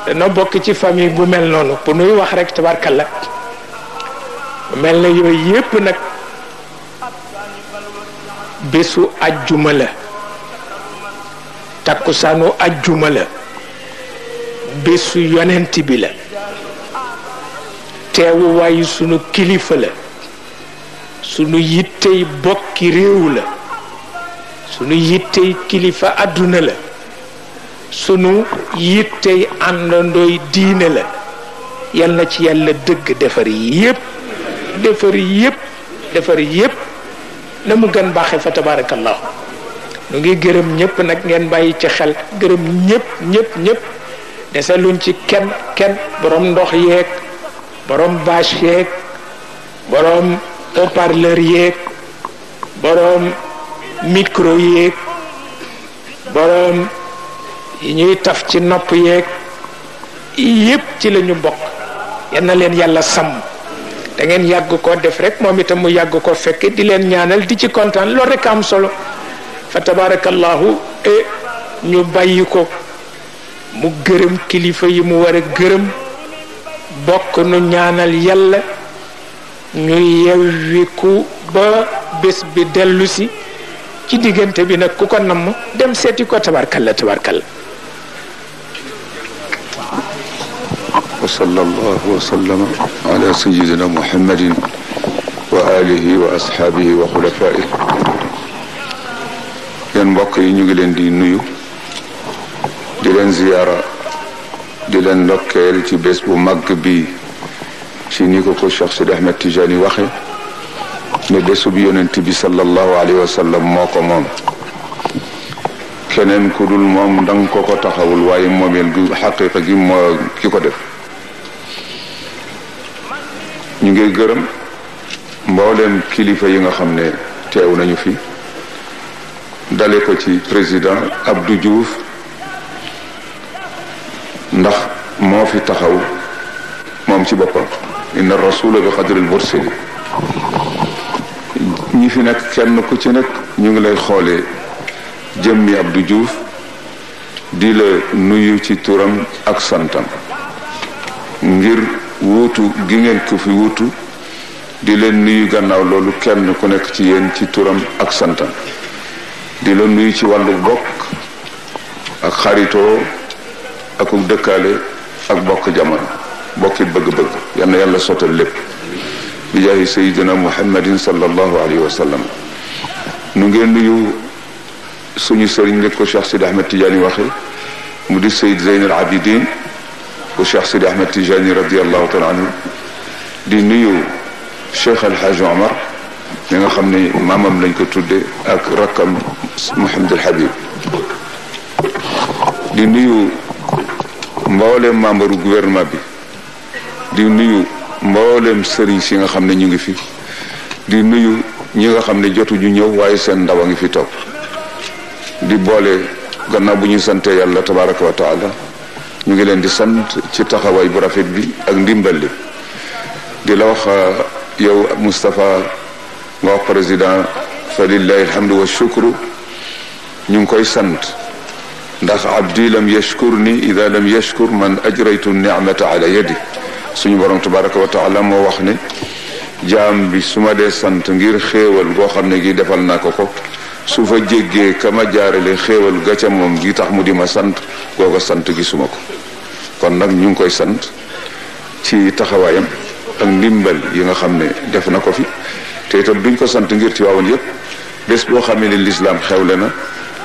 dana bokk ci famille bu mel noonu bu nuy wax rek tabarkalla mu mel na yooyu yépp nag bésu ajjuma la takkusaanu ajjuma la bésu yonent bi la teewu waayu sunu kilifa la sunu yittey bokki réew la sunu yittey kilifa àdduna la sunu yittey àndandooy diine la yal na ci yàlla dëgg defar yépp na mu gën baaxe fa tabarakallahu nu ngi gërëm ñépp nag ngeen bàyyi ci xel gërëm ñépp desaluñ ci kenn borom ndox yeeg borom bâche yeeg borom haut-parleur yeeg borom micro yeeg borom yi ñuy taf ci nopp yeeg yépp ci lañu bokk. yal na leen yàlla sàmm da ngeen yàgg koo def rek moom itam mu yàgg ko fekke di leen ñaanal di ci kontaan loolu rek am solo fa tabarakallahu ñu bàyyi ko mu gërëm kilifa yi mu war a gërëm bokk nu ñaanal yàlla ñu yewwiku ba bés bi dellu si ci diggante bi nag ku ko namm dem seeti ko tabarkalla tabarkalla. wa sallallahu wa sallama ala sayyidina muhammadin wa alihi wa ashaabihi wa xulafaa'ihi. yéen mbokk yi ñu ngi leen di nuyu di leen ziyaara di leen ndokkeel ci bés bu màgg bi ci ni ko Cheikh Sidi Ahmed Tijani waxe ne bésu bi yonent bi sallallahu alayhi wa sallam moo ko moom. keneen ku dul moom danga ko taxawul waaye moomeel gi xaqiqa gi moo ki ko def. ñu ngi gërëm mbooleem kilifa yi nga xam ne teew nañu fi dale ko ci président Abdou Diouf ndax moo fi taxaw moom ci boppam inna rasula bi qadril mursali. ñi fi nekk kenn ku ci nekk ñu ngi lay xoolee jëmmi Abdou Diouf di la nuyu ci turam ak santam ngir wuutu gi ngeen ko fi wuutu di leen nuyu gannaaw loolu kenn ku nekk ci yéen ci turam ak santam di la nuyu ci wàllu bokk ak xaritoo ak dëkkaale ak bokk jamono bokkit bëgg-bëgg yal na yàlla sottal lépp bi jaahi sayidina muhammadin sallallahu alayhi wa sallam. nu ngeen nuyu suñu sëriñ ne ko Cheikh Sidi Ahmed Tijani waxe mu di Seyd Zeyn al Abidin bu Cheikh Sidi Ahmed Tijani radiallahu taala anhu di nuyu Cheikh El Hadj Omar mi nga xam ne maamam lañ ko tudde ak rakkam Mouhamadul Habib di nuyu mboolem membre gouvernement bi di nuyu mboolem sëriñ si nga xam ne ñu ngi fi di nuyu ñi nga xam ne jotuñu ñëw waaye seen ndaw a ngi fi toog di boole gannaaw bu ñu sante yàlla tabaraka wa taala ñu ngi leen di sant ci taxawaay bu rafet bi ak ndimbal li di la wax yow Moustapha nga wax président fa lillahi alhamdu wa shukru ñu ngi koy sant ndax abdi lam yashkur ni ida lam yashkur man ajraytu nicmata ala yadi suñu borom tabaraka wa taala moo wax ne jaam bi su ma dee sant ngir xéewal goo xam ne gi defal naa ko ko su fa jéggee kama jaarale xéewal ga ca moom gi tax mu di ma sant googa sant gisuma ko kon nag ñu ngi koy sant ci taxawaayam ak ndimbal yi nga xam ne def na ko fi te itam duñ ko sant ngir ci waawoon yépp bés boo xamee ne lislaam xewle na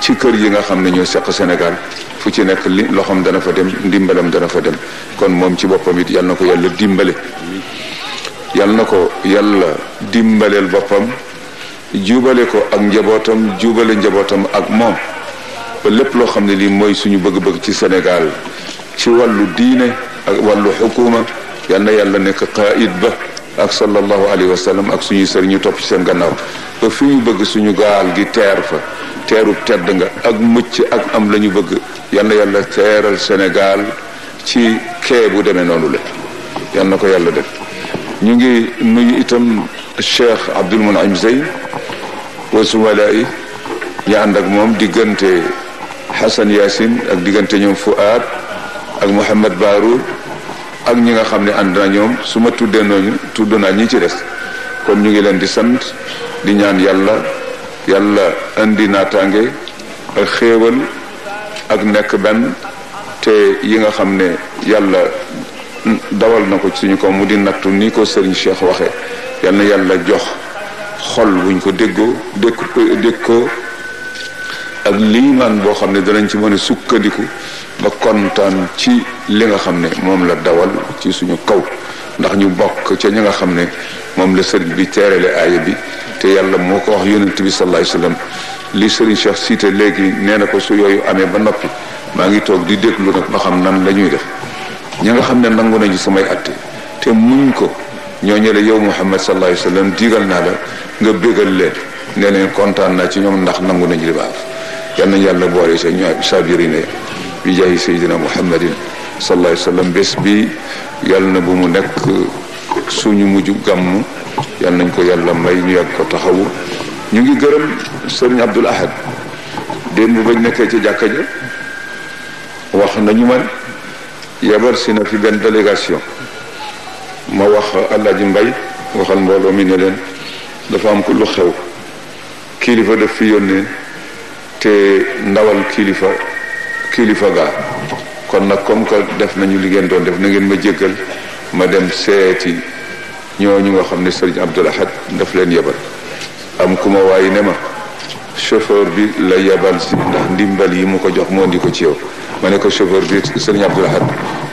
ci kër yi nga xam ne ñoo seq Sénégal fu ci nekk li loxoom dana fa dem ndimbalam dana fa dem kon moom ci boppam it yal na ko yàlla dimbale yal na ko yàlla dimbaleel boppam jubale ko ak njabootam jubale njabootam ak moom ba lépp loo xam ne lii mooy suñu bëgg-bëgg ci Sénégal ci wàllu diine ak wàllu xukuma yal na yàlla nekk qaid ba ak sallallahu alayhi wa sallam ak suñuy sëriñ ñu topp ci seen gannaaw ba fi ñu bëgg suñu gaal gi teer fa teeru tedd nga ak mucc ak am la ñu bëgg yal na yàlla teeral Sénégal ci kee bu demee noonu la yal na ko yàlla def. ñu ngi nuyu itam Cheikh Abdoul Mounaim Zeyn wa zumalaay ñu ànd ak moom diggante Hassan Yaasin ak diggante ñoom Fuad ak Mouhamed Barour ak ñi nga xam ne ànd na ñoom su ma tuddee nooñu tudd naa ñi ci des kon ñu ngi leen di sant di ñaan yàlla indi naataange ak xéewal ak nekk benn te yi nga xam ne yàlla dawal na ko suñu ko mu di nattu ni ko Serigne Cheikh waxee yal na yàlla jox xol buñ ko dégg ko ak liimaan boo xam ne danañ ci mën a sukkandiku ba kontaan ci li nga xam ne moom la dawal ci suñu kaw ndax ñu bokk ca ñi nga xam ne moom la sëriñ bi teerale aaya bi te yàlla moo ko wax yonent bi sallallahu alayhi wasallam li Serigne Cheikh cité léegi nee na ko su yooyu amee ba noppi maa ngi toog di déglu nag ba xam nan la ñuy def ñi nga xam ne nangu nañu samay atte te muñ ko ñooñu la yow Muhammad sallallahu alayhi wasallam digal naa la nga bégal leen ne leen kontaan naa ci ñoom ndax nangu nañ li baax yal nañ yàlla boole sa ñaar saabirine bi jaahi sayyidina muhammadin sallallahu alayhi wa sallam. bés bi yàlla na bu mu nekk suñu mujj gàmm, yal nañ ko yàlla may ñu yàgg ko taxawu. ñu ngi gërëm sëriñ Abdul Ahad. démb bañ nekkee ci jàkka ja wax nañu man yebal si na fi benn délégation. ma wax Alaaji Mbay waxal mbooloo mi ne leen dafa am ko lu xew, kilifa daf fi yónnee te ndawal kilifa gaa, kon nag comme que def nañu li ngeen doon def na ngeen ma jéggal ma dem seeti ñooñu nga xam ne sëriñ Abdul Ahad daf leen yebal. am ku ma waaye ne ma chauffeur bi la yebal si ndax ndimbal yi mu ko jox moo indi ko ci yow. ma ne ko chauffeur bi sëriñ Abdul Ahad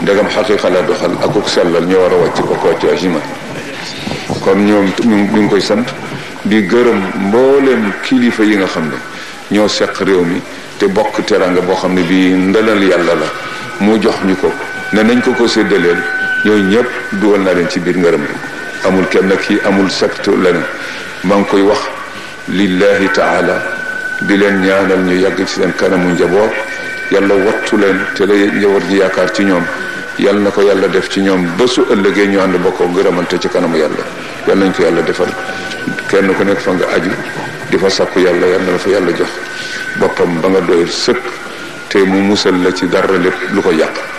ndegam xaqiqa la doxal akuk sellal ñoo war a wàcc ko ci ajima. kon ñoom ñu ngi koy sant di gërëm mbooleem kilifa yi nga xam ne ñoo seq réew mi te bokk teranga boo xam ne bii ndalal yàlla la mu jox ñu ko ne nañ ko séddaleel. ñooyu ñëpp dugal naa leen ci biir ngërëm bi, amul kenn kii amul secte leneen. maa ngi koy wax lillahi taala di leen ñaanal ñu yàgg ci seen kanamu njaboot, yàlla wattu leen te la njaboot gi yaakaar ci ñoom yàlla na ko yàlla def ci ñoom ba su ëllëgee ñu ànd bokkoo gërëmante ci kanamu yàlla. yàlla nañ ko yàlla defal kenn ku nekk fa nga aju di fa sàkku yàlla yàlla na fa yàlla jox boppam ba nga doyul sëkk te mu musal la ci dara lépp lu ko yàq.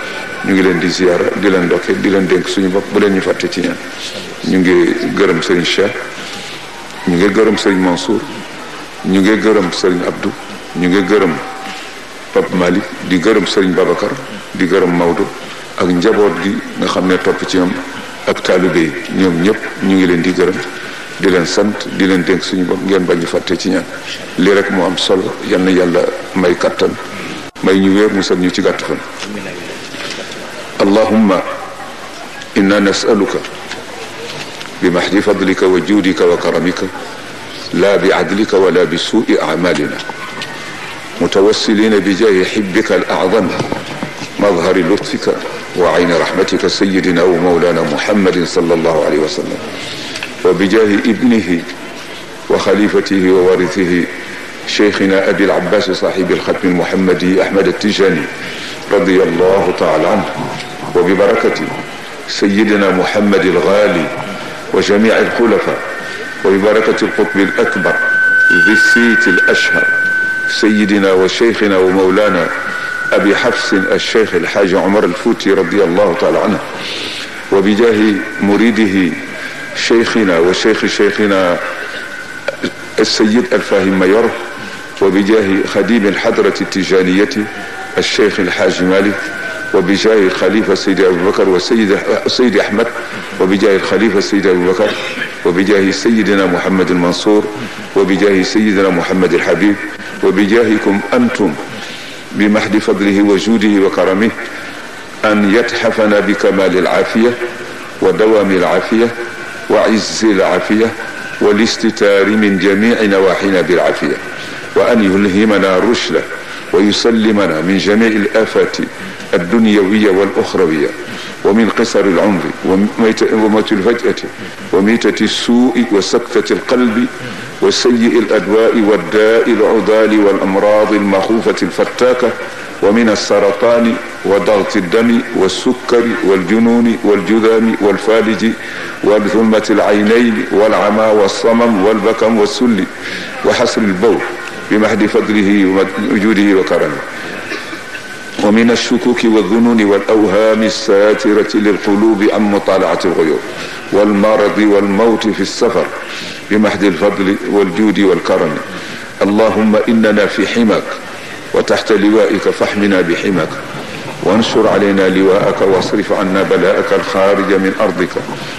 ñu ngi leen di ziyaara di leen ndokke di leen dénk suñu bopp bu leen ñu fàtte ci ñaan. ñu ngi gërëm Serigne Cheikh, ñu ngi gërëm Serigne Mansour, ñu ngi gërëm Serigne Abdou, ñu ngi gërëm Pape Malick, di gërëm Serigne Babacar, di gërëm Maodo ak njaboot gi nga xam ne topp ci ñoom ak taalibe yi ñoom ñëpp ñu ngi leen di gërëm di leen sant di leen dénk suñu bopp ngeen bañ ñu fàtte ci ñaan. lii rek moo am solo, yal na yàlla may kattan may ñu wéer musal ñu ci gàtt fan. allahumma inna nasaluka bi mahdi fadlika wa juudika wa karamika la bi adlika wala bi suui amalina mutawassilina bi jaahi hibbika al a'zam mazhari lutfika wa ayni rahmatika sayyidina wa mawlana muhammadin sallallahu alayhi wa sallam wa bi jaahi ibnihi wa khalifatihi wa warithihi شيخنا أبي العباس صاحب الختم المحمدي أحمد التجاني رضي الله تعالى عنه وببركة سيدنا محمد الغالي وجميع الخلفاء وببركة القطب الأكبر ذي السيت الأشهر سيدنا وشيخنا ومولانا أبي حفص الشيخ الحاج عمر الفوتي رضي الله تعالى عنه وبجاه مريده شيخنا وشيخ شيخنا السيد الفاهم ميره وبجاه خديم الحضرة التجانية الشيخ الحاج مالك وبجاه خليفة سيد أبو بكر وسيد أحمد وبجاه الخليفة سيد أبو بكر وبجاه سيدنا محمد المنصور وبجاه سيدنا محمد الحبيب وبجاهكم أنتم بمحض فضله وجوده وكرمه أن يتحفنا بكمال العافية ودوام العافية وعز العافية والاستتار من جميع نواحينا بالعافية وأن يلهمنا الرشد ويسلمنا من جميع الآفات الدنيوية والأخروية ومن قصر العمر وموت الفجأة وميتة السوء وسكتة القلب وسيء الأدواء والداء العضال والأمراض المخوفة الفتاكة ومن السرطان وضغط الدم والسكر والجنون والجذام والفالج والظلمة العينين والعمى والصمم والبكم والسل وحسر البول بمحض فضله وجوده وكرمه ومن الشكوك والظنون والأوهام الساترة للقلوب عن مطالعة الغيوب والمرض والموت في السفر بمحض الفضل والجود والكرم. اللهم إننا في حماك وتحت لوائك فاحمنا بحماك وانشر علينا لواءك واصرف عنا بلاءك الخارج من أرضك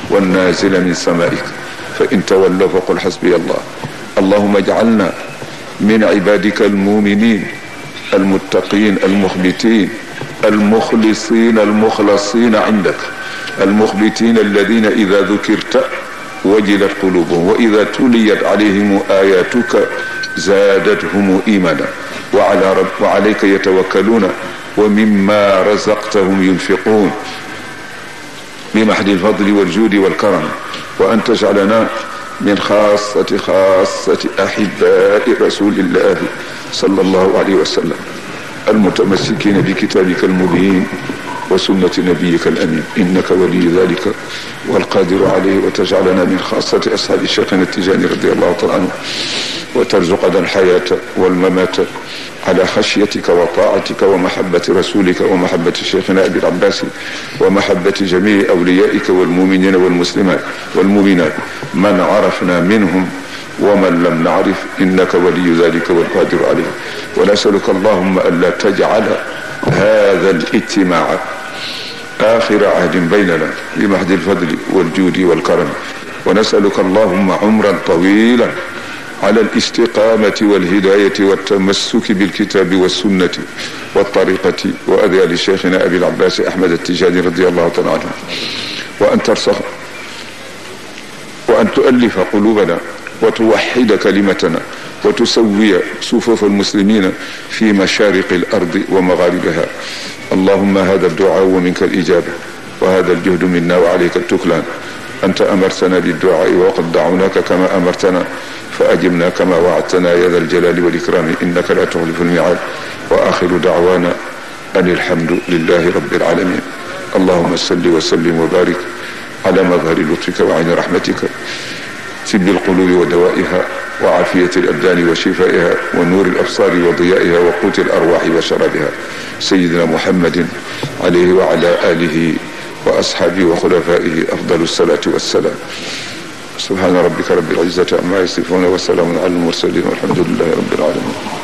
والنازل من سمائك فإن تولوا فقل حسبي الله. اللهم اجعلنا من عبادك المؤمنين المتقين المخبتين المخلصين المخلصين عندك المخبتين الذين إذا ذكرت وجلت قلوبهم وإذا تليت عليهم آياتك زادتهم إيمانا وعليك يتوكلون ومما رزقتهم ينفقون بمحض الفضل والجود والكرم وأن تجعلنا من خاصة أحباء رسول الله صلى الله عليه وسلم المتمسكين بكتابك المبين وسنة نبيك الأمين إنك ولي ذلك والقادر عليه وتجعلنا من خاصة أصحاب شيخنا التجاني رضي الله تعالى عنه وترزقنا الحياة والممات على خشيتك وطاعتك ومحبة رسولك ومحبة شيخنا أبي العباس ومحبة جميع أوليائك والمؤمنين والمسلمات والمؤمنات من عرفنا منهم ومن لم نعرف إنك ولي ذلك والقادر عليه. ونسألك اللهم ألا تجعل هذا الاجتماع آخر عهد بيننا بمحض الفضل والجود والكرم. ونسألك اللهم عمرا طويلا على الاستقامة والهداية والتمسك بالكتاب والسنة والطريقة وأذيال شيخنا أبي العباس أحمد التجاني رضي الله تعالى عنه، وأن ترسخ وأن تؤلف قلوبنا وتوحد كلمتنا وتسوي صفوف المسلمين في مشارق الأرض ومغاربها. اللهم هذا الدعاء ومنك الإجابة، وهذا الجهد منا وعليك التكلان. أنت أمرتنا بالدعاء وقد دعوناك كما أمرتنا فأجبنا كما وعدتنا يا ذا الجلال والإكرام إنك لا تخلف الميعاد. وآخر دعوانا أن الحمد لله رب العالمين. اللهم صل وسلم وبارك على مظهر لطفك وعين رحمتك، طب القلوب ودوائها وعافية الأبدان وشفائها ونور الأبصار وضيائها وقوت الأرواح وشرابها، سيدنا محمد عليه وعلى آله وأصحابه وخلفائه أفضل الصلاة والسلام. سبحان ربك رب العزة عما يصفون وسلام على المرسلين والحمد لله رب العالمين.